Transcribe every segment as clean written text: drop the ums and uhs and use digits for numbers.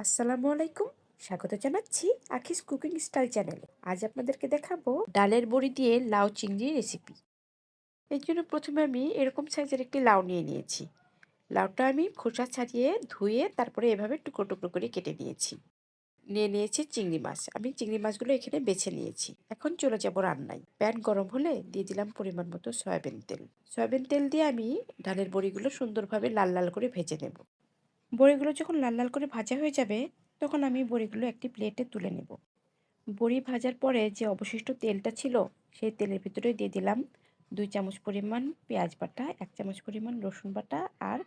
আসসালামু আলাইকুম। স্বাগত জানাচ্ছি আখিস কুকিং স্টাইল চ্যানেলে। আজ আপনাদেরকে দেখাবো ডালের বড়ি দিয়ে লাউ চিংড়ি রেসিপি। এর জন্য প্রথমে আমি এরকম সাইজের একটি লাউ নিয়ে নিয়েছি। লাউটা আমি খোসা ছাড়িয়ে ধুয়ে তারপরে এভাবে টুকরো টুকরো করে কেটে নিয়েছি। নিয়ে নিয়েছি চিংড়ি মাছ। আমি চিংড়ি মাছগুলো এখানে বেছে নিয়েছি। এখন চলে যাব রান্নায়। প্যান গরম হলে দিয়ে দিলাম পরিমাণ মতো সয়াবিন তেল। সয়াবিন তেল দিয়ে আমি ডালের বড়িগুলো সুন্দরভাবে লাল লাল করে ভেজে নেব। বড়িগুলো যখন লাল লাল করে ভাজা হয়ে যাবে, তখন আমি বড়িগুলো একটি প্লেটে তুলে নেব। বড়ি ভাজার পরে যে অবশিষ্ট তেলটা ছিল, সেই তেলের ভিতরে দিয়ে দিলাম 2 চামচ পরিমাণ পেঁয়াজ বাটা, 1 চামচ পরিমাণ রসুন বাটা আর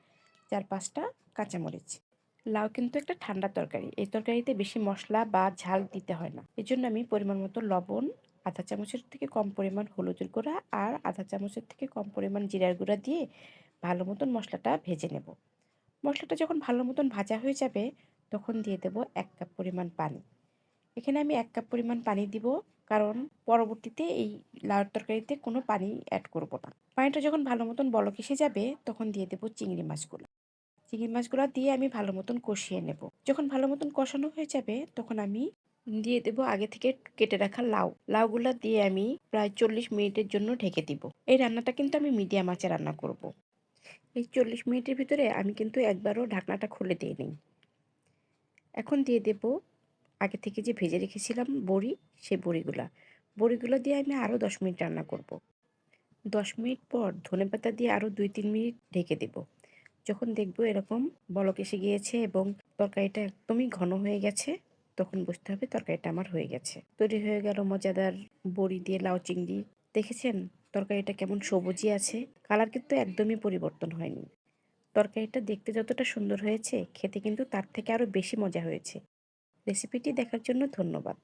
4-5টা কাঁচামরিচ। লাউ কিন্তু একটা ঠান্ডা তরকারি। এই তরকারিতে বেশি মশলা বা ঝাল দিতে হয় না। এজন্য আমি পরিমাণ মতো লবণ, আধা চামচের থেকে কম পরিমাণ হলুদের গুঁড়া আর আধা চামচের থেকে কম পরিমাণ জিরার গুঁড়া দিয়ে ভালো মতন মশলাটা ভেজে নেব। মশলাটা যখন ভালো মতন ভাজা হয়ে যাবে, তখন দিয়ে দেব 1 কাপ পরিমাণ পানি। এখানে আমি 1 কাপ পরিমাণ পানি দিব, কারণ পরবর্তীতে এই লাউয়ের তরকারিতে কোনো পানি অ্যাড করব না। পানিটা যখন ভালো মতন বলক এসে যাবে, তখন দিয়ে দেব চিংড়ি মাছগুলো। চিংড়ি মাছগুলো দিয়ে আমি ভালো মতন কষিয়ে নেব। যখন ভালো মতন কষানো হয়ে যাবে, তখন আমি দিয়ে দেব আগে থেকে কেটে রাখা লাউ। লাউগুলা দিয়ে আমি প্রায় 40 মিনিটের জন্য ঢেকে দিব। এই রান্নাটা কিন্তু আমি মিডিয়াম আঁচে রান্না করব। এই 40 মিনিটের ভিতরে আমি কিন্তু একবারও ঢাকনাটা খুলে দিইনি। এখন দিয়ে দেব আগে থেকে যে ভেজে রেখেছিলাম বড়ি, সেই বড়িগুলো দিয়ে আমি আরও 10 মিনিট রান্না করব। 10 মিনিট পর ধনেপাতা দিয়ে আরও 2-3 মিনিট ঢেকে দেব। যখন দেখব এরকম বলক এসে গিয়েছে এবং তরকারিটা একদমই ঘন হয়ে গেছে, তখন বুঝতে হবে তরকারিটা আমার হয়ে গেছে। তৈরি হয়ে গেল মজাদার বড়ি দিয়ে লাউ চিংড়ি। দেখেছেন তরকারিটা কেমন সবুজই আছে, কালার কিন্তু একদমই পরিবর্তন হয়নি। তরকারিটা দেখতে যতটা সুন্দর হয়েছে, খেতে কিন্তু তার থেকে আরও বেশি মজা হয়েছে। রেসিপিটি দেখার জন্য ধন্যবাদ।